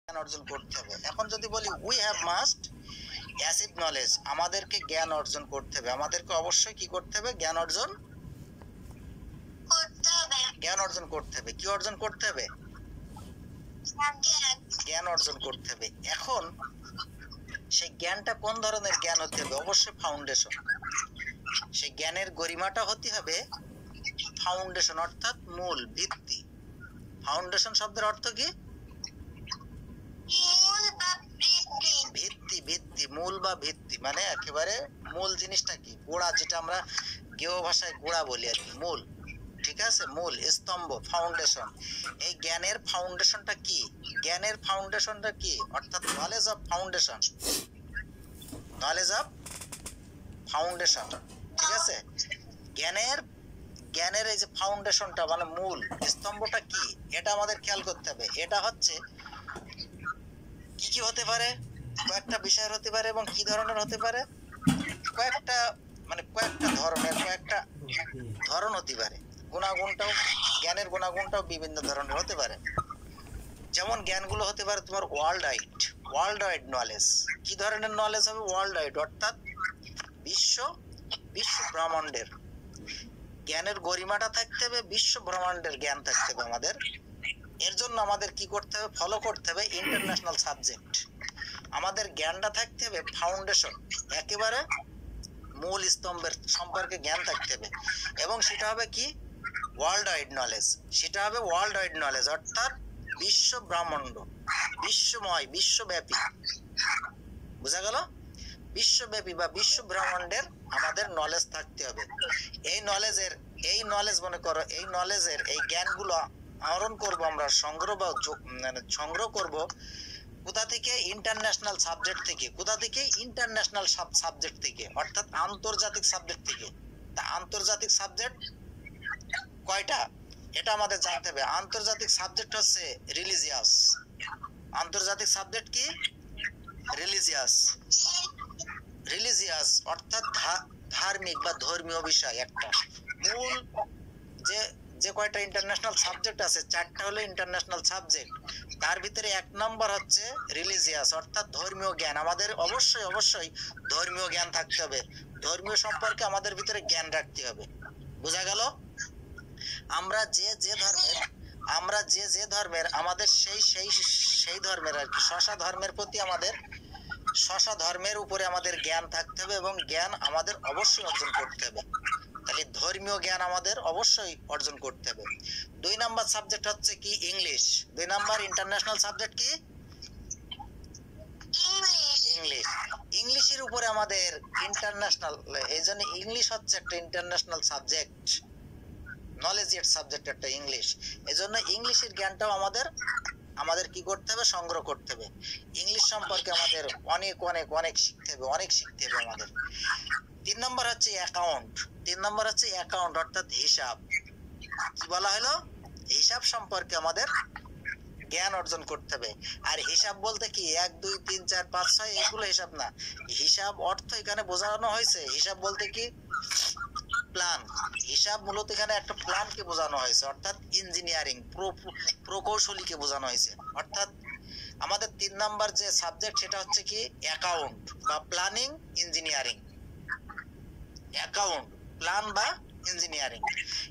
জ্ঞান অর্জন করতে হবে। এখন যদি বলি we have must achieve knowledge, আমাদেরকে জ্ঞান অর্জন করতে হবে, আমাদেরকে অবশ্যই কি করতে হবে? জ্ঞান অর্জন করতে হবে। কি অর্জন করতে হবে? জ্ঞান অর্জন করতে হবে। এখন সেই জ্ঞানটা কোন ধরনের জ্ঞান হতে হবে? অবশ্যই ফাউন্ডেশন। সেই জ্ঞানের গরিমাটা হতে হবে ফাউন্ডেশন, অর্থাৎ মূল, ভিত্তি। ফাউন্ডেশন শব্দের অর্থ কি? ভিত্তি। ভিত্তি, মূল বা ভিত্তি মানে একেবারে মূল জিনিসটা কি? গোড়া, যেটা আমরা গেও ভাষায় গোড়া বলি আর কি, মূল। ঠিক আছে, মূল, স্তম্ভ, ফাউন্ডেশন। এই জ্ঞানের ফাউন্ডেশনটা কি? জ্ঞানের ফাউন্ডেশনটা কি? অর্থাৎ knowledge of foundation. Knowledge of foundation. ঠিক আছে, জ্ঞানের এই যে ফাউন্ডেশনটা মানে মূল স্তম্ভটা কি, এটা আমাদের খেয়াল করতে হবে। এটা হচ্ছে কি কি হতে পারে? কয়েকটা বিষয়ের হতে পারে। এবং কি ধরনের হতে পারে? কয়েকটা ধরনের, কয়েকটা ধরন হতে পারে। গুণাগুণটাও, জ্ঞানের গুণাগুণটাও বিভিন্ন ধরনের হতে পারে। যেমন জ্ঞানগুলো হতে পারে তোমার ওয়ার্ল্ড ওয়াইড নলেজ। কি ধরনের নলেজ হবে? ওয়ার্ল্ড ওয়াইড, অর্থাৎ বিশ্ব ব্রহ্মাণ্ডের জ্ঞানের গরিমাটা থাকতে হবে, বিশ্ব ব্রহ্মাণ্ডের জ্ঞান থাকতে হবে আমাদের। এর জন্য আমাদের কি করতে হবে? ফলো করতে হবে ইন্টারন্যাশনাল সাবজেক্ট। আমাদের জ্ঞানটা থাকতে হবে ফাউন্ডেশন, একেবারে মূল স্তম্ভের সম্পর্কে জ্ঞান থাকতে হবে। এবং সেটা হবে কি? World wide knowledge. সেটা হবে ওয়ার্ল্ড ওয়াইড নলেজ, অর্থাৎ বিশ্ব ব্রহ্মাণ্ড, বিশ্বময়, বিশ্বব্যাপী। বোঝা গেল? বিশ্বব্যাপী বা বিশ্ব ব্রহ্মাণ্ডের আমাদের নলেজ থাকতে হবে। এই নলেজ মনে করো, এই নলেজের এই জ্ঞানগুলো আহরণ করব আমরা, সংগ্রহ করব কোথা থেকে? ইন্টারন্যাশনাল সাবজেক্ট থেকে। কোথা থেকে? ইন্টারন্যাশনাল সাবজেক্ট থেকে, অর্থাৎ আন্তর্জাতিক সাবজেক্ট থেকে। তা আন্তর্জাতিক সাবজেক্ট কয়টা? এটা আমাদের জানতে হবে। আন্তর্জাতিক সাবজেক্ট হচ্ছে রিলিজিয়াস। আন্তর্জাতিক সাবজেক্ট কি? রিলিজিয়াস অর্থাৎ ধার্মিক বা ধর্মীয় বিষয়। একটা মূল যে কয়টা ইন্টারন্যাশনাল সাবজেক্ট আছে, চারটা হলো ইন্টারন্যাশনাল সাবজেক্ট। তার ভিতরে এক নাম্বার হচ্ছে রিলিজিয়াস, অর্থাৎ ধর্মীয় জ্ঞান। আমাদের অবশ্যই ধর্মীয় জ্ঞান থাকতে হবে। ধর্মীয় সম্পর্কে আমাদের ভিতরে জ্ঞান রাখতে হবে। বোঝা গেল? আমরা যে ধর্মের আমাদের সেই ধর্মের আর কি, ধর্মের প্রতি আমাদের ধর্মের উপরে আমাদের জ্ঞান থাকতে হবে। এবং জ্ঞান আমাদের অবশ্যই অর্জন করতে হবে। তাহলে ধর্মীয় জ্ঞান আমাদের অবশ্যই অর্জন করতে হবে। 2 নাম্বার সাবজেক্ট হচ্ছে কি? ইংলিশ। 2 নাম্বার ইন্টারন্যাশনাল সাবজেক্ট কি? ইংলিশ। ইংলিশের উপরে আমাদের ইন্টারন্যাশনাল, এই জন্য ইংলিশ হচ্ছে একটা ইন্টারন্যাশনাল সাবজেক্ট, নলেজের সাবজেক্ট একটা ইংলিশ। এই জন্য ইংলিশের জ্ঞানটাও আমাদের কি করতে হবে? সংগ্রহ করতে হবে। ইংলিশ সম্পর্কে আমাদের অনেক শিখতে হবে আমাদের। 3 নম্বর হচ্ছে অ্যাকাউন্ট, অর্থাৎ হিসাব। কি বলা হলো? হিসাব সম্পর্কে আমাদের জ্ঞান অর্জন করতে হবে। আর হিসাব বলতে কি 1 2 3 4 5 6 এগুলো হিসাব না। হিসাব অর্থ এখানে বোঝানো হয়েছে, হিসাব বলতে কি? প্ল্যান। হিসাব মূলত এখানে একটা প্ল্যানকে বোঝানো হয়েছে, অর্থাৎ ইঞ্জিনিয়ারিং, প্রকৌশলীকে বোঝানো হয়েছে। অর্থাৎ আমাদের 3 নাম্বার যে সাবজেক্ট সেটা হচ্ছে কি? অ্যাকাউন্ট বা প্ল্যানিং, ইঞ্জিনিয়ারিং। অ্যাকাউন্ট, প্ল্যান বা ইঞ্জিনিয়ারিং।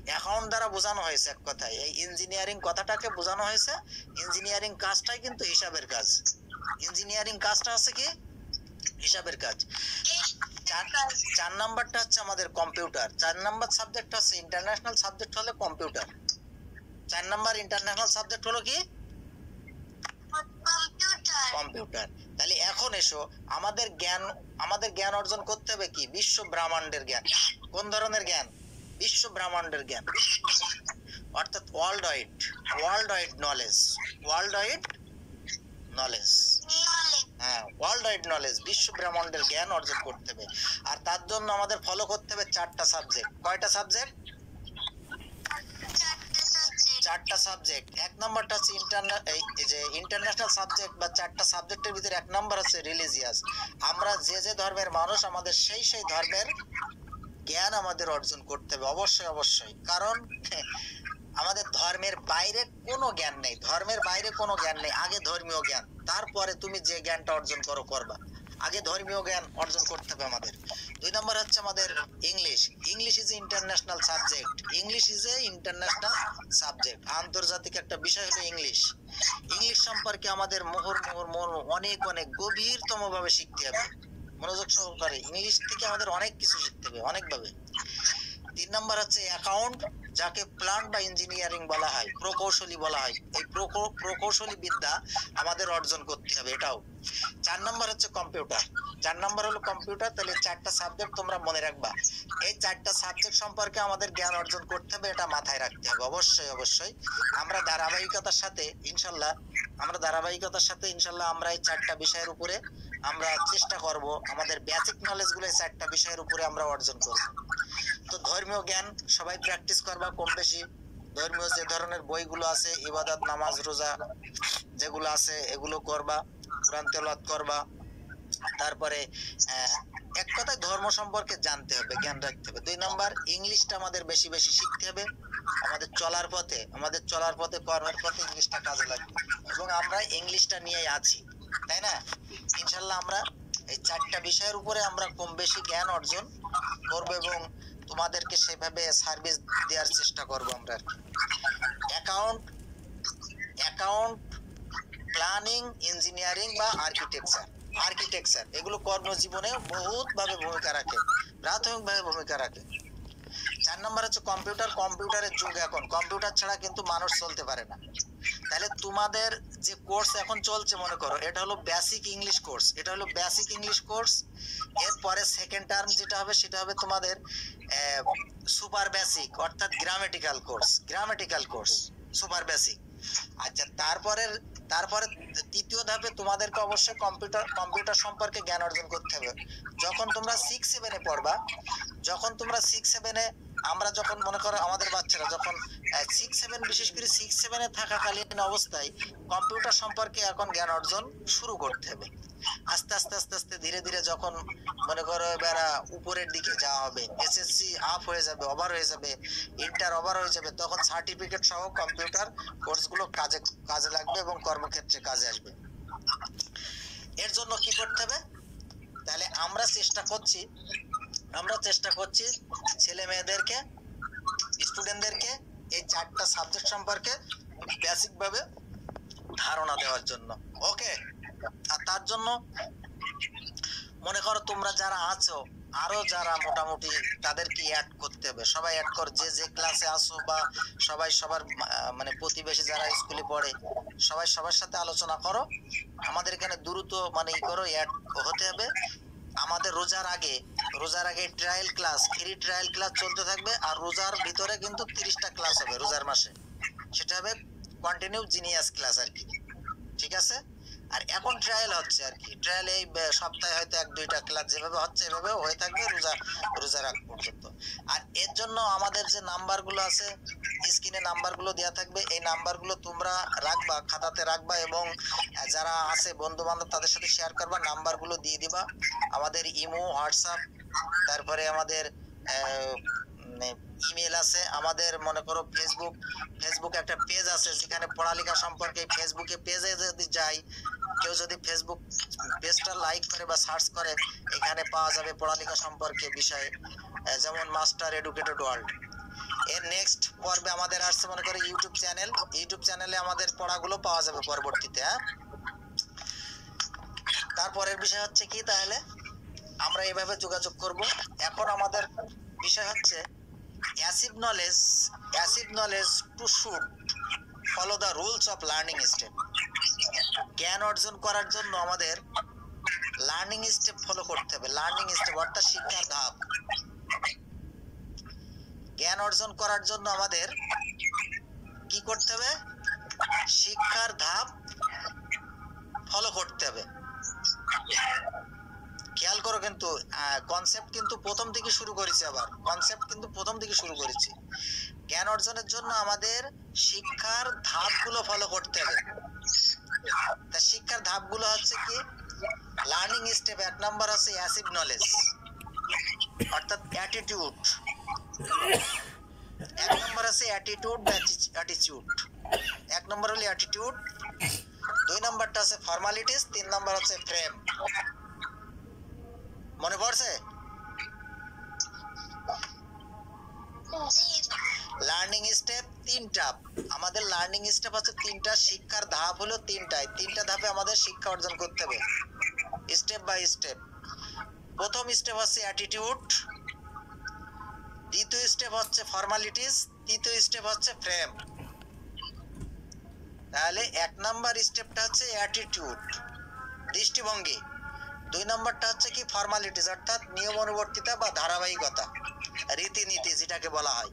অ্যাকাউন্ট দ্বারা বোঝানো হয়েছে এক কথায়, এই ইঞ্জিনিয়ারিং কথাটাকে বোঝানো হয়েছে। ইঞ্জিনিয়ারিং কাজটাই কিন্তু হিসাবের কাজ। ইঞ্জিনিয়ারিং কাজটা হচ্ছে কি? হিসাবের কাজ। 4 নাম্বারটা হচ্ছে আমাদের কম্পিউটার। 4 নাম্বার সাবজেক্ট হচ্ছে ইন্টারন্যাশনাল সাবজেক্ট হলো কম্পিউটার। 4 নাম্বার ইন্টারন্যাশনাল সাবজেক্ট হলো কি? কম্পিউটার। তাহলে এখন এসো, আমাদের জ্ঞান অর্জন করতে হবে কি? বিশ্ব ব্রহ্মাণ্ডের জ্ঞান। কোন ধরনের জ্ঞান? বিশ্ব ব্রহ্মাণ্ডের জ্ঞান, অর্থাৎ ওয়ার্ল্ড ওয়াইড নলেজ। হ্যাঁ, ওয়ার্ল্ড ওয়াইড নলেজ, বিশ্ব ব্রহ্মাণ্ডের জ্ঞান অর্জন করতে হবে। আর তার জন্য আমাদের ফলো করতে হবে 4টা সাবজেক্ট। কয়টা সাবজেক্ট? 4টা সাবজেক্ট। 1 নাম্বারটা হচ্ছে ইন্টারন্যাশনাল সাবজেক্ট বা 4টা সাবজেক্টের ভিতরে 1 নাম্বার হচ্ছে রিলিজিয়াস। আমরা যে ধর্মের মানুষ, আমাদের সেই ধর্মের জ্ঞান আমাদের অর্জন করতে হবে অবশ্যই। কারণ আমাদের ধর্মের বাইরে কোনো জ্ঞান নেই, আগে ধর্মীয় জ্ঞান। তারপরে তুমি যে জ্ঞানটা অর্জন করবা। আগে ধর্মীয় জ্ঞান অর্জন করতে হবে আমাদের। 2 নম্বর হচ্ছে আমাদের English. English is international subject. English is a international subject. আন্তর্জাতিক একটা বিষয় হলো ইংলিশ। ইংলিশ সম্পর্কে আমাদের অনেক অনেক গভীরতম ভাবে শিখতে হবে, মনোযোগ সহকারে। ইংলিশ থেকে আমাদের অনেক কিছু শিখতে হবে, অনেকভাবে। 3 নম্বর হচ্ছে অ্যাকাউন্ট, যাকে প্ল্যান বা ইঞ্জিনিয়ারিং বলা হয়, প্রকৌশলী বলা হয়। এই প্রকৌশলী বিদ্যা আমাদের অর্জন করতে হবে, এটাও। 4 নম্বর হচ্ছে কম্পিউটার। 4 নম্বর হলো কম্পিউটার। তাহলে 4টা সাবজেক্ট তোমরা মনে রাখবা। এই 4টা সাবজেক্ট সম্পর্কে আমাদের জ্ঞান অর্জন করতে হবে, এটা মাথায় রাখতে হবে অবশ্যই অবশ্যই। আমরা ধারাবাহিকতার সাথে ইনশাল্লাহ আমরা এই 4টা বিষয়ের উপরে আমরা চেষ্টা করব, আমাদের বেসিক নলেজ গুলো এই 4টা বিষয়ের উপরে আমরা অর্জন করব। তো ধর্মীয় জ্ঞান সবাই প্র্যাকটিস করবা কম বেশি। ধর্মীয় যে ধরনের বইগুলো আছে, ইবাদত, নামাজ, রোজা যেগুলো আছে এগুলো করবা, কোরআন তেলাওয়াত করবা। তারপরে এক কথায় ধর্ম সম্পর্কে জানতে হবে, জ্ঞান রাখতে হবে। 2 নম্বর, ইংলিশটা আমাদের বেশি বেশি শিখতে হবে। আমাদের চলার পথে কর্মের পথে ইংলিশটা কাজে লাগবে, এবং আমরা ইংলিশটা নিয়েই আছি, তাই না? ইনশাল্লাহ আমরা এই 4টা বিষয়ের উপরে আমরা কম বেশি জ্ঞান অর্জন করব, এবং তোমাদেরকে সেভাবে সার্ভিস দেওয়ার চেষ্টা করব আমরা। অ্যাকাউন্ট, প্ল্যানিং, ইঞ্জিনিয়ারিং বা আর্কিটেকচার এগুলো কর্মজীবনে বহুত ভাবে ভূমিকা রাখে, প্রাথমিকভাবে ভূমিকা রাখে। 4 নম্বর হচ্ছে কম্পিউটার। কম্পিউটারের যুগ এখন, কম্পিউটার ছাড়া কিন্তু মানুষ চলতে পারে না। তাহলে তোমাদের যে কোর্স এখন চলছে, মনে করো এটা হলো বেসিক ইংলিশ কোর্স। এরপরে সেকেন্ড টার্ম যেটা হবে সেটা হবে তোমাদের সুপার বেসিক, অর্থাৎ গ্রামেটিক্যাল কোর্স, সুপার বেসিক। আচ্ছা, তারপরে তৃতীয় ধাপে তোমাদেরকে অবশ্যই কম্পিউটার সম্পর্কে জ্ঞান অর্জন করতে হবে। যখন তোমরা 6-7 পড়বা, আমরা যখন মনে করো আমাদের বাচ্চারা যখন 6-7, বিশেষ করে 6-7 থাকাকালীন অবস্থায় কম্পিউটার সম্পর্কে এখন জ্ঞান অর্জন শুরু করতে হবে। আস্তে আস্তে ধীরে ধীরে যখন মনে করো এবার উপরের দিকে যাওয়া হবে, এসএসসি আপ হয়ে যাবে, ওভার হয়ে যাবে, ইন্টার ওভার হয়ে যাবে, তখন সার্টিফিকেট সহ কম্পিউটার কোর্সগুলো কাজে লাগবে এবং কর্মক্ষেত্রে কাজে আসবে। এর জন্য কি করতে হবে? তাহলে আমরা চেষ্টা করছি ছেলে মেয়েদেরকে, স্টুডেন্টদেরকে এই 4টা সাবজেক্ট সম্পর্কে বেসিক ভাবে ধারণা দেওয়ার জন্য। ওকে? আর তার জন্য মনে করো তোমরা যারা আছো, আরো যারা মোটামুটি তাদেরকে অ্যাড করতে হবে। সবাই অ্যাড কর, যে ক্লাসে আসো বা সবাই সবার মানে প্রতিবেশী যারা স্কুলে পড়ে সবাই সবার সাথে আলোচনা করো। আমাদের এখানে দ্রুত মানে অ্যাড হতে হবে। আমাদের রোজার আগে trial class, free trial class চলতে থাকবে। আর রোজার ভিতরে কিন্তু 30টা ক্লাস হবে রোজার মাসে, সেটা হবে কন্টিনিউ জিনিয়াস ক্লাস আর কি, ঠিক আছে? আর এখন ট্রায়াল হচ্ছে আর কি, ট্রায়াল এই সপ্তাহে হয়তো 1-2টা ক্লাস যেভাবে হচ্ছে এভাবে হয়ে থাকবে রোজার আগ পর্যন্ত। আর এর জন্য আমাদের যে নাম্বারগুলো আছে, স্ক্রিনে নাম্বারগুলো দেওয়া থাকবে, এই নাম্বারগুলো তোমরা রাখবা, খাতাতে রাখবা, এবং যারা আছে বন্ধু বান্ধব তাদের সাথে শেয়ার করবা, নাম্বারগুলো দিয়ে দিবা। আমাদের ইমো, হোয়াটসঅ্যাপ, তারপরে আমাদের ইমেল আছে, আমাদের মনে করো ফেসবুক একটা পেজ আছে যেখানে পড়ালেখা সম্পর্কে, ফেসবুকে পেজে যদি যাই, কেউ যদি ফেসবুক পেজটা লাইক করে বা সার্চ করে, এখানে পাওয়া যাবে পড়ালেখা সম্পর্কে বিষয়, যেমন মাস্টার এডুকেটেড ওয়ার্ল্ড। এর নেক্সট পর্বে আমাদের আসছে মনে করো ইউটিউব চ্যানেলে আমাদের পড়াগুলো পাওয়া যাবে পরবর্তীতে। তারপরের বিষয় হচ্ছে কি, তাহলে আমরা এভাবে যোগাযোগ করব। এখন আমাদের বিষয় হচ্ছে achieve knowledge to should follow the rules of learning step. জ্ঞান অর্জন করার জন্য আমাদের লার্নিং স্টেপ ফলো করতে হবে। লার্নিং স্টেপ অর্থাৎ শিক্ষার ধাপ। জ্ঞান অর্জন করার জন্য আমাদের কি করতে হবে? শিক্ষার ধাপ ফলো করতে হবে। খেয়াল করো, কিন্তু কনসেপ্ট কিন্তু প্রথম থেকে শুরু করেছি। জ্ঞান অর্জনের জন্য আমাদের শিক্ষার ধাপগুলো ফলো করতে হবে। তা শিক্ষার ধাপগুলো হচ্ছে কি? লার্নিং স্টেপ 1 নাম্বার আছে অ্যাসিভ নলেজ, অর্থাৎ অ্যাটিটিউড। 1 নাম্বার আছে অ্যাটিটিউড বা অ্যাটিটিউড। 1 নম্বর হলো অ্যাটিটিউড, 2 নাম্বারটা আছে ফর্মালিটিস, 3 নাম্বার হচ্ছে ফ্রেম। মনে পড়ছে? লার্নিং স্টেপ 3টা। আমাদের লার্নিং স্টেপ হচ্ছে 3টা, শিক্ষার ধাপ হলো 3টায়। 3টা ধাপে আমাদের শিক্ষা অর্জন করতে হবে স্টেপ বাই স্টেপ। প্রথম স্টেপ হচ্ছে অ্যাটিটিউড, দ্বিতীয় স্টেপ হচ্ছে ফর্মালিটিস, তৃতীয় স্টেপ হচ্ছে ফ্রেম। তাহলে 1 নাম্বার স্টেপটা হচ্ছে অ্যাটিটিউড, দৃষ্টিভঙ্গি। 2 নাম্বারটা হচ্ছে কি ফর্মালিটিস, অর্থাৎ নিয়ম অনুবর্তিতা বা ধারাবাহিকতা, রীতিনীতি যেটাকে বলা হয়।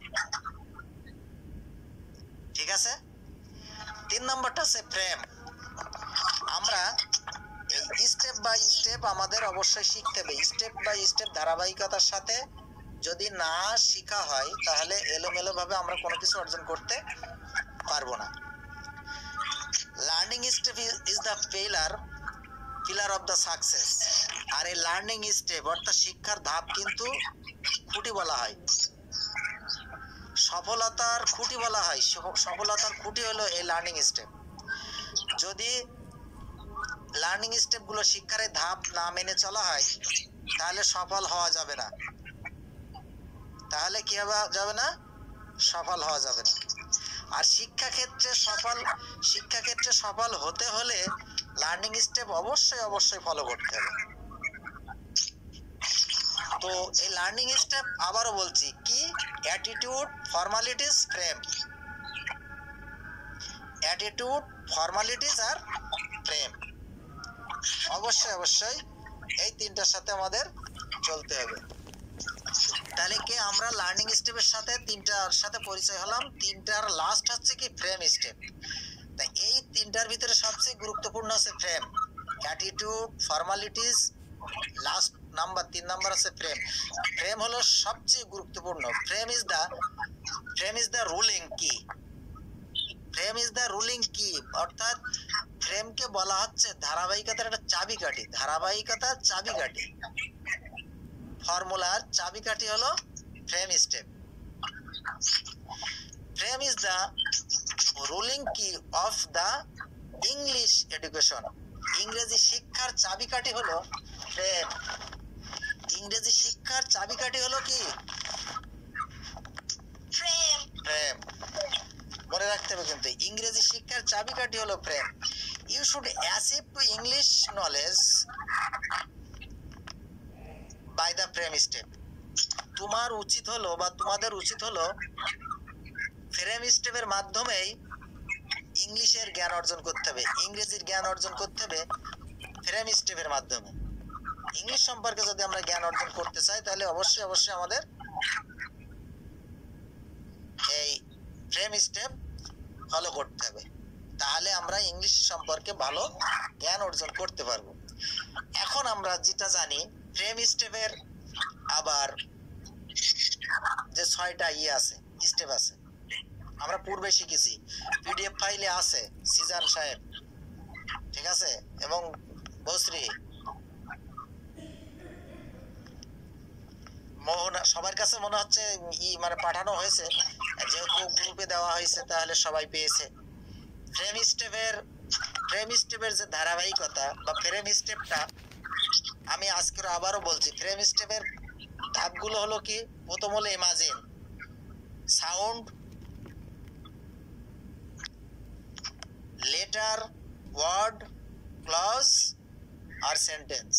ঠিক আছে? 3 নাম্বারটা হচ্ছে ফ্রেম। আমরা এই স্টেপ বাই স্টেপ আমাদের অবশ্যই শিখতে হবে। স্টেপ বাই স্টেপ ধারাবাহিকতার সাথে যদি না শেখা হয় তাহলে এলোমেলো ভাবে আমরা কোনো কিছু অর্জন করতে পারবো না। Learning step is the pillar of the success. আর এই লার্নিং স্টেপ অর্থাৎ শিক্ষার ধাপ কিন্তু খুঁটি বলা হয়, সফলতার খুঁটি বলা হয়। সফলতার খুঁটি হলো এই লার্নিং স্টেপ। যদি লার্নিং স্টেপগুলো শিক্ষার ধাপ না মেনে চলা হয় তাহলে সফল হওয়া যাবে না। তাহলে কি হওয়া যাবে না? সফল হওয়া যাবে না। আর শিক্ষাক্ষেত্রে সফল হতে হলে লার্নিং স্টেপ অবশ্যই ফলো করতে হবে। তো এই লার্নিং স্টেপ আবারও বলছি কি, attitude, formalities, frame. Attitude, formalities আর ফ্রেম। অবশ্যই এই 3টার সাথে আমাদের চলতে হবে। তাহলে কি আমরা লার্নিং স্টেপের সাথে 3টার সাথে পরিচয় হলাম। 3টার লাস্ট হচ্ছে কি ফ্রেম স্টেপ। তাই এই 3টার ভিতরে সবচেয়ে গুরুত্বপূর্ণ হচ্ছে frame. Attitude, formalities, last number 3 number আছে ফ্রেম। ফ্রেম হলো সবচেয়ে গুরুত্বপূর্ণ। ফ্রেম ইজ দ্য রুলিং কি। ফ্রেম ইজ দ্য রুলিং কি, অর্থাৎ ফ্রেমকে বলা হচ্ছে ধারাবাহিকতার একটা চাবিকাঠি। ধারাবাহিকতার চাবিকাঠি, ফর্মুলার চাবিকাঠি হলো frame step. Frame is the ruling কি অফ দ্য ইংলিশ এডুকেশন। ইংরেজি শিক্ষার চাবিকাঠি হলো ফ্রেম। ইংরেজি শিক্ষার চাবিকাঠি হলো কি? ফ্রেম। মনে রাখতে হবে কিন্তু ইংরেজি শিক্ষার চাবিকাঠি হলো frame. You should achieve to English knowledge by the frame step. তোমাদের উচিত হলো ফ্রেম স্টেপের মাধ্যমেই ইংলিশের জ্ঞান অর্জন করতে হবে, ইংরেজির জ্ঞান অর্জন করতে হবে ফ্রেম স্টেপের মাধ্যমে। ইংলিশ সম্পর্কে যদি আমরা জ্ঞান অর্জন করতে চাই তাহলে অবশ্যই আমাদের এই ফ্রেম স্টেপ ফলো করতে হবে। তাহলে আমরা ইংলিশ সম্পর্কে ভালো জ্ঞান অর্জন করতে পারবো। এখন আমরা যেটা জানি ফ্রেম স্টেপের আবার যে 6টা স্টেপ আছে, আমরা পূর্বে শিখেছি, পিডিএফ ফাইলে আছে সিজান সাহেব, ঠিক আছে, এবং বসরি মোহনা, সবার কাছে মনে হচ্ছে মানে পাঠানো হয়েছে, যেহেতু গ্রুপে দেওয়া হয়েছে তাহলে সবাই পেয়েছে। ফ্রেম স্টেপের যে ধারাবাহিকতা বা ফ্রেম স্টেপটা আমি আজকে আবারও বলছি। ফ্রেম স্টেপের ধাপগুলো হলো কি, প্রথম হলো imagine, sound, letter, word, clause আর সেন্টেন্স।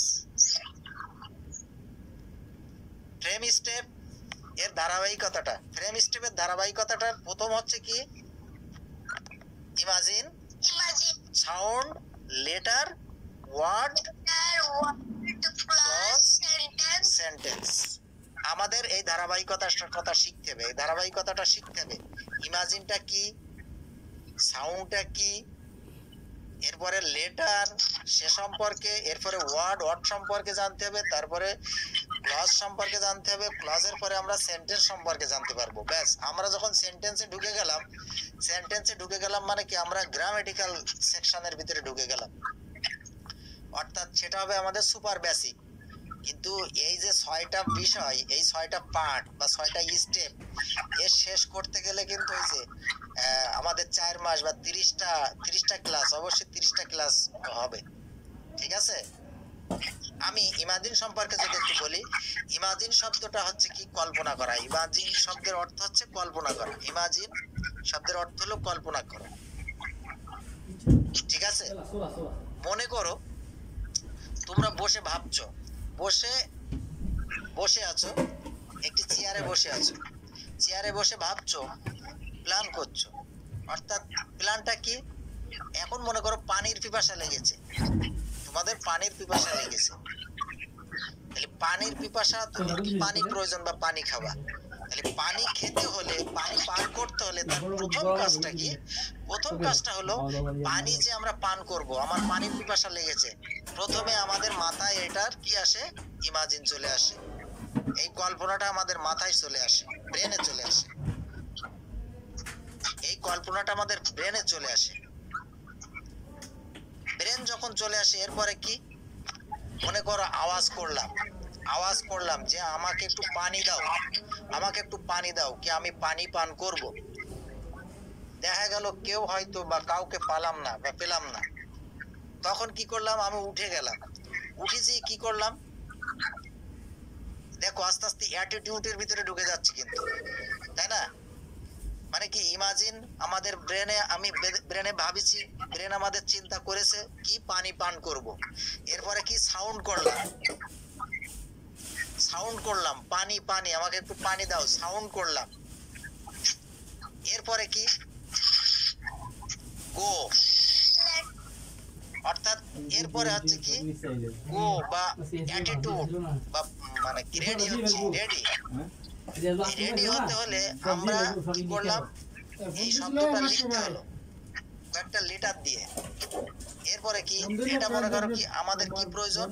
ফ্রেম স্টেপ এর ধারাবাহিকতাটার প্রথম হচ্ছে কি, imagine, sound, letter, word, clause, sentence. আমাদের এই ধারাবাহিকতাটা শিখতে হবে। এই ধারাবাহিকতাটা শিখতে হবে। ইমাজিনটা কি, সাউন্ডটা কি, এরপরে লেটার সে সম্পর্কে, এরপরে ওয়ার্ড সম্পর্কে জানতে হবে, তারপরে ক্লজ সম্পর্কে জানতে হবে, ক্লজের পরে আমরা সেন্টেন্স সম্পর্কে জানতে পারবো। ব্যাস, আমরা যখন সেন্টেন্সে ঢুকে গেলাম মানে কি, আমরা গ্রামেটিক্যাল সেকশনের ভিতরে ঢুকে গেলাম, অর্থাৎ সেটা হবে আমাদের সুপার বেসিক। কিন্তু এই যে 6টা বিষয়, এই 6টা পার্ট বা 6টা স্টেপ এর শেষ করতে গেলে কিন্তু এই যে আমাদের 4 মাস বা 30টা ক্লাস, অবশ্যই 30টা ক্লাস হবে, ঠিক আছে। আমি ইমাজিন সম্পর্কে যদি একটু বলি, ইমাজিন শব্দটা হচ্ছে কি কল্পনা করা। ইমাজিন শব্দের অর্থ হচ্ছে কল্পনা করা। ইমাজিন শব্দের অর্থ হলো কল্পনা করা, ঠিক আছে। মনে করো তোমরা বসে ভাবছো, বসে বসে আছো, একটি চেয়ারে বসে আছো, চেয়ারে বসে ভাবছো, প্ল্যান করছো। অর্থাৎ প্ল্যানটা কি? এখন মনে করো পানির পিপাসা লেগেছে, তোমাদের পানির পিপাসা লেগেছে, তাহলে পানির পিপাসা, তোমার কি পানি প্রয়োজন বা পানি খাবা, তাহলে পানি খেতে হলে, পানি পান করতে হলে তার প্রথম কাজটা কি? প্রথম কাজটা হলো পানি যে আমরা পান করব, আমার পানির পিপাসা লেগেছে, প্রথমে আমাদের মাথায় এটার কি আসে? ইমাজিন চলে আসে, এই কল্পনাটা আমাদের মাথায় চলে আসে, ব্রেনে চলে আসে, এই কল্পনাটা আমাদের ব্রেনে চলে আসে। ব্রেন যখন চলে আসে, এরপরে কি? মনে করো আওয়াজ করলাম যে আমাকে একটু পানি দাও, আমাকে একটু পানি দাও, কি আমি পানি পান করব। দেখা গেল কেউ হয়তো বা কাউকে পালাম না বা পেলাম না, তখন কি করলাম? আমি উঠে গেলাম, উঠেছি কি করলাম? দেখো আস্তে আস্তে অ্যাটিটিউডের ভিতরে ঢুকে যাচ্ছে কিন্তু, তাই না? মানে কি ইমাজিন আমাদের ব্রেনে, আমি ব্রেনে ভাবিছি, ব্রেন আমাদের চিন্তা করেছে কি পানি পান করব। এরপরে কি সাউন্ড করলাম পানি পানি, আমাকে একটু পানি দাও, সাউন্ড করলাম। এরপরে কি? গো, অর্থাৎ এরপরে হচ্ছে কি? গো বা অ্যাটিটিউড বা মানে কি রেডি হচ্ছে, রেডি হতে হলে আমরা কি করলাম? এই শব্দটা লিখতে হলো একটা লেটার দিয়ে। এরপরে কি? এটা মনে করো কি আমাদের কি প্রয়োজন?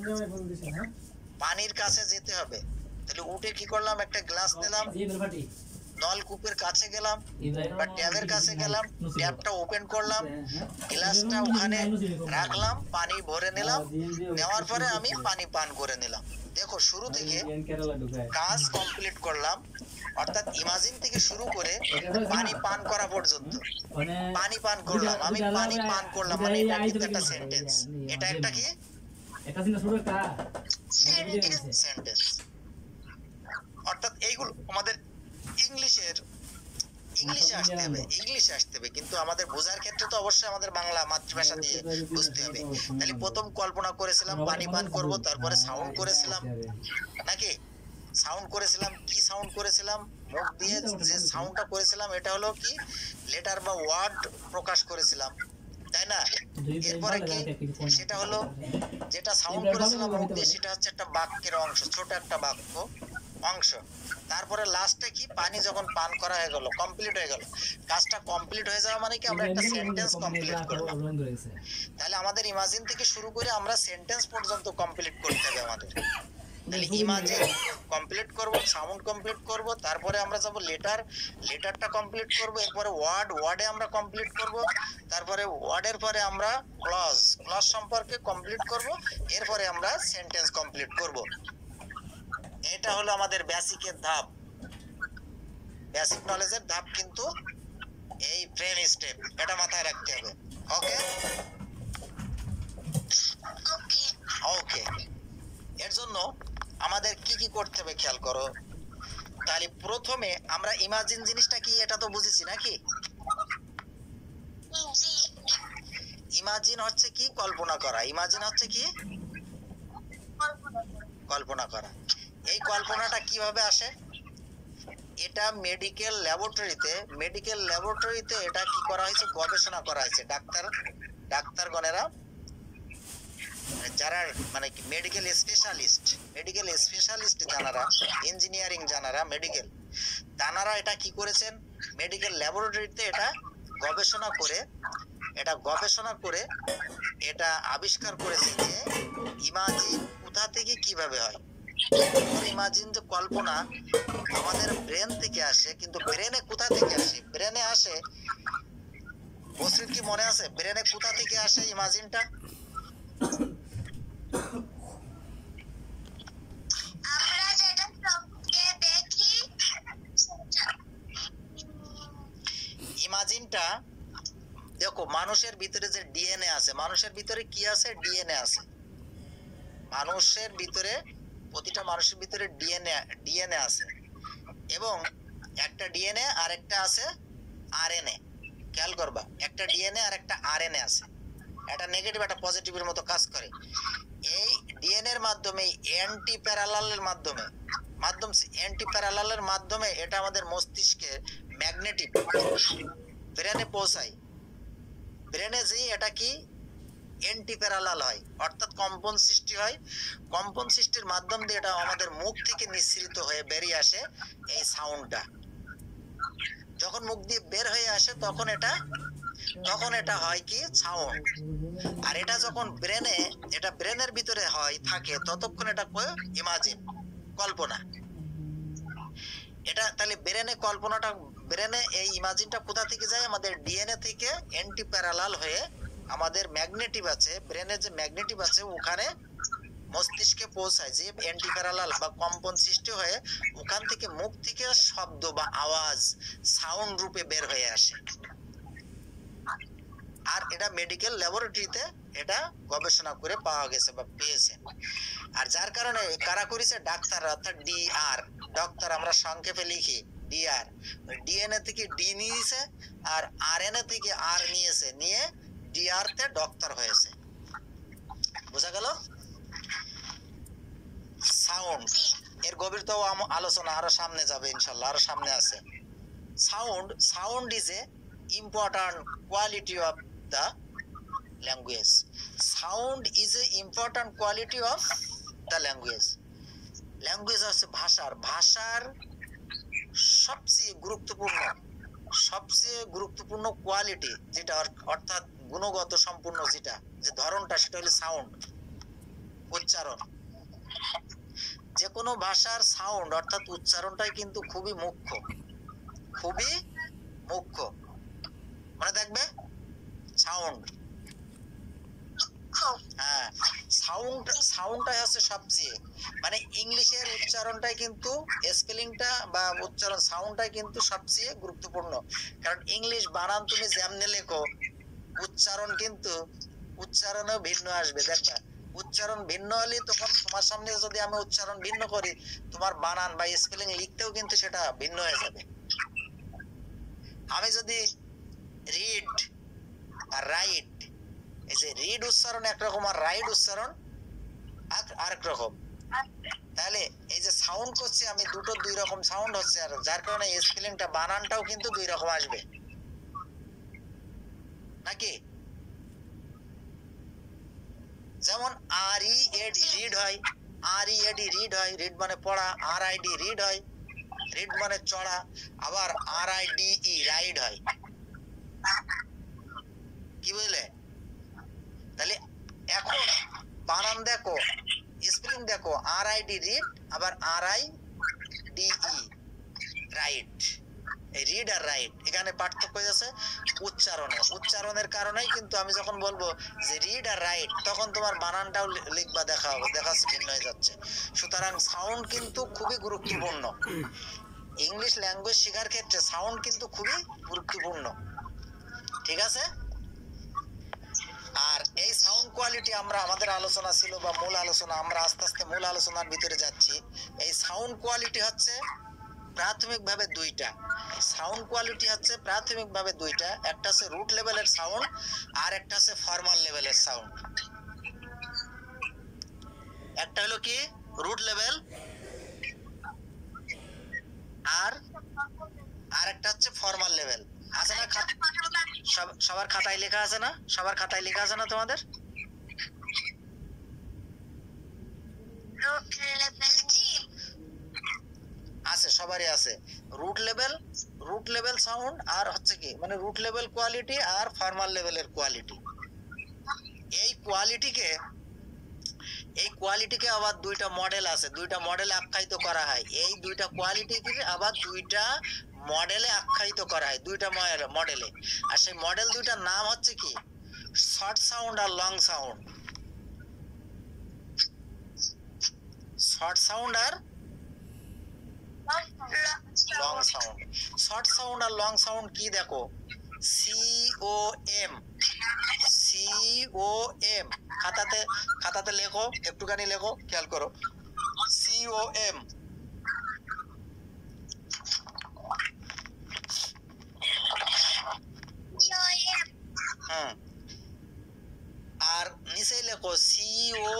পানির কাছে যেতে হবে, তাহলে উঠে কি করলাম? একটা গ্লাস নিলাম, নলকূপের কাছে গেলাম বা ট্যাবের কাছে গেলাম, ট্যাবটা ওপেন করলাম, গ্লাসটা ওখানে রাখলাম, পানি ভরে নিলাম, নেওয়ার পরে আমি পানি পান করে নিলাম। দেখো শুরু থেকে কাজ কমপ্লিট করলাম, অর্থাৎ ইমাজিন থেকে শুরু করে পানি পান করা পর্যন্ত। পানি পান করলাম, আমি পানি পান করলাম, মানে এটা কিন্তু একটা সেন্টেন্স, এটা একটা কি সেন্টেন্স। অর্থাৎ এইগুলো আমাদের ইংলিশে আসতে হবে, কিন্তু আমাদের বোঝার ক্ষেত্রে তো অবশ্যই আমাদের বাংলা মাতৃভাষা দিয়ে বুঝতে হবে। তাহলে প্রথম কল্পনা করেছিলাম পানি পান করব, তারপরে সাউন্ড করেছিলাম, নাকি সাউন্ড করেছিলাম, কি সাউন্ড করেছিলাম? মুখ দিয়ে যে সাউন্ডটা করেছিলাম এটা হলো কি লেটার বা ওয়ার্ড প্রকাশ করেছিলাম, তাই না? এরপরে কি? সেটা হলো যেটা সাউন্ড করেছিলাম মুখ দিয়ে, সেটা হচ্ছে একটা বাক্যের অংশ, ছোট একটা বাক্য অংশ। তারপরে লাস্টে কি? পানি যখন পান করা হয়ে গেল, কমপ্লিট হয়ে গেল, কাজটা কমপ্লিট হয়ে যাওয়া মানে কি আমরা একটা সেন্টেন্স কমপ্লিট করলাম। তাহলে আমাদের ইমাজিন থেকে শুরু করে আমরা সেন্টেন্স পর্যন্ত কমপ্লিট করতে হবে আমাদের। তাহলে ইমাজিন কমপ্লিট করব, সাউন্ড কমপ্লিট করব, তারপরে আমরা যাব লেটারটা কমপ্লিট করব, এরপরে ওয়ার্ডে আমরা কমপ্লিট করব, তারপরে ওয়ার্ডের পরে আমরা ক্লজ সম্পর্কে কমপ্লিট করব, এরপরে আমরা সেন্টেন্স কমপ্লিট করব। এটা হলো আমাদের বেসিকের ধাপ, বেসিক নলেজের ধাপ, কিন্তু এই ব্রেন স্টেপ, এটা মাথায় রাখতে হবে। ওকে ওকে এর জন্য আমাদের কি কি করতে হবে খেয়াল করো। তাহলে প্রথমে আমরা ইমাজিন জিনিসটা কি এটা তো বুঝেছি নাকি? ইমাজিন হচ্ছে কি? কল্পনা করা। ইমাজিন হচ্ছে কি? কল্পনা করা। এই কল্পনাটা কিভাবে আসে? এটা মেডিকেল ল্যাবরেটরিতে এটা কি করা হয়েছে? গবেষণা করা হয়েছে। ডাক্তারগণেরা যারা মানে মেডিকেল স্পেশালিস্ট যারা, ইঞ্জিনিয়ারিং যারা মেডিকেল, তারা এটা কি করেছেন? মেডিকেল ল্যাবরেটরিতে এটা গবেষণা করে এটা আবিষ্কার করেছে যে ইমাজিন কোথা থেকে কিভাবে হয়। ইমাজিন যে কল্পনা আমাদের ব্রেন থেকে আসে, কিন্তু ব্রেনে কোথা থেকে আসে? ব্রেনে আসে, বসরিত কি মনে আছে ব্রেনে কোথা থেকে আসে ইমাজিনটা? আমরা যেটা চোখে দেখি, ইমাজিনটা মানুষের ভিতরে যে ডিএনএ আছে, মানুষের ভিতরে কি আছে? ডিএনএ আছে। মানুষের ভিতরে, প্রতিটা মানুষের ভিতরে ডিএনএ আছে, এবং একটা ডিএনএ আর একটা আছে আরএনএ। খেয়াল করবা, একটা ডিএনএ আর একটা আরএনএ আছে, একটা নেগেটিভ একটা পজিটিভের মতো কাজ করে। এই ডিএনএ এর মাধ্যমে অ্যান্টি প্যারালালের মাধ্যমে এটা আমাদের মস্তিষ্কে ম্যাগনেটিক ব্রেনে পৌঁছায়। ব্রেনে যেই এটা কি অ্যান্টি প্যারালাল হয়, অর্থাৎ কম্পন সৃষ্টি হয়। কম্পন সৃষ্টির মাধ্যম দিয়ে এটা আমাদের মুখ থেকে নিঃসৃত হয়ে বেরিয়ে আসে এই সাউন্ডটা। যখন মুখ দিয়ে বের হয়ে আসে তখন এটা হয় কি সাউন্ড। আর এটা যখন ব্রেনের ভিতরে থাকে ততক্ষণ এটা ইমাজিন, কল্পনা। এটা তাহলে ব্রেনে এই ইমাজিনটা কোথা থেকে যায়? আমাদের ডিএনএ থেকে অ্যান্টি প্যারালাল হয়ে আমাদের ম্যাগনেটিভ আছে, ব্রেনে যে ম্যাগনেটিভ আছে ওখানে মস্তিষ্কে পৌঁছায়, যে অ্যান্টি প্যারালাল বা কম্পন সৃষ্টি হয়ে ওখান থেকে মুখ থেকে শব্দ বা আওয়াজ সাউন্ড রূপে বের হয়ে আসে। আর এটা মেডিকেল ল্যাবরেটরিতে এটা গবেষণা করে পাওয়া গেছে বা পেয়েছে। আর যার কারণে কারা করেছে? ডাক্তার, অর্থাৎ ডিআর, ডক্টর আমরা সংক্ষেপে লিখি ডিআর। ডিএনএ থেকে ডি নিয়েছে আর আরএনএ থেকে আর নিয়েছে, নিয়ে ডিআর তে ডক্টর হয়েছে। বোঝা গেল? সাউন্ড এর গভীরতাও আলোচনা আরো সামনে যাবে ইনশাআল্লাহ, আরো সামনে আছে। Sound is a important quality of the language. Sound is a important quality of the language. Language হচ্ছে ভাষার সবচেয়ে গুরুত্বপূর্ণ কোয়ালিটি, যেটা অর্থাৎ গুণগত সম্পূর্ণ যেটা যে ধরনটা, সেটা হলো সাউন্ড, উচ্চারণ। যে কোনো ভাষার সাউন্ড অর্থাৎ উচ্চারণটাই কিন্তু খুবই মুখ্য। মনে থাকবে সাউন্ড। হ্যাঁ, সাউন্ডটাই হচ্ছে সবচেয়ে, মানে ইংলিশের উচ্চারণটাই কিন্তু, স্পেলিংটা বা উচ্চারণ সাউন্ডটাই কিন্তু সবচেয়ে গুরুত্বপূর্ণ। কারণ ইংলিশ বানান তুমি যেমনে লেখো, উচ্চারণও ভিন্ন আসবে। দেখবা, উচ্চারণ ভিন্ন হলে তখন তোমার সামনে যদি আমি উচ্চারণ ভিন্ন করি, তোমার বানান বা স্পেলিং লিখতেও কিন্তু সেটা ভিন্ন হয়ে যাবে। আমি যদি রিড আর রাইট, এই যে রিড উচ্চারণ একরকম আর রাইট উচ্চারণ আরেক রকম, তাহলে এই যে সাউন্ড করছি আমি, দুটো দুই রকম সাউন্ড হচ্ছে, আর যার কারণে স্পেলিংটা বানানটাও কিন্তু দুই রকম আসবে নাকি? যেমন আর ই এডি রিড হয়, রিড মানে পড়া, আর আই ডি রিড হয়, রিড মানে চড়া, আবার আর আই ডি ই রাইড হয়। কি বুঝলে? তাহলে এখন বানান দেখো, স্পেলিং দেখো, আর আই ডি রিড, আবার আর আই ডি ই রাইট। এই রিড আর রাইট, এখানে পার্থক্য আছে উচ্চারণের কারণেই কিন্তু আমি যখন বলবো যে রিড আর রাইট, তখন তোমার বানানটাও লিখবা, দেখাচ্ছে ভিন্ন হয়ে যাচ্ছে। সুতরাং সাউন্ড কিন্তু খুবই গুরুত্বপূর্ণ। ইংলিশ ল্যাঙ্গুয়েজ শেখার ক্ষেত্রে সাউন্ড কিন্তু খুবই গুরুত্বপূর্ণ। ঠিক আছে? আর এই সাউন্ড কোয়ালিটি আমাদের আলোচনা ছিল বা মূল আলোচনা, আমরা আস্তে আস্তে মূল আলোচনার ভিতরে যাচ্ছি। এই সাউন্ড কোয়ালিটি হচ্ছে প্রাথমিকভাবে দুইটা। একটা হচ্ছে রুট লেভেলের সাউন্ড, আর একটা হচ্ছে ফর্মাল লেভেলের সাউন্ড। একটা হলো কি রুট লেভেল, আর একটা হচ্ছে ফর্মাল লেভেল। আছে না? সবার খাতায় লেখা আছে না? তোমাদের? আছে, সবারই আছে। রুট লেভেল সাউন্ড, আর হচ্ছে কি মানে রুট লেভেল কোয়ালিটি আর ফর্মাল লেভেলের কোয়ালিটি। এই কোয়ালিটিকে আবার দুইটা মডেল আছে, দুইটা মডেলে আখ্যায়িত করা হয়। এই দুইটা কোয়ালিটিকে আবার দুইটা মডেলে আখ্যায়িত করা হয়, দুইটা মডেলে। আর সেই মডেল দুইটার নাম হচ্ছে কি শর্ট সাউন্ড আর লং সাউন্ড। শর্ট সাউন্ড আর লং সাউন্ড। শর্ট সাউন্ড আর লং সাউন্ড কি দেখো, COM COM, খাতাতে লেখো, একটুখানি লেখো, খেয়াল করো। COM, আর নিচেই লেখো COP,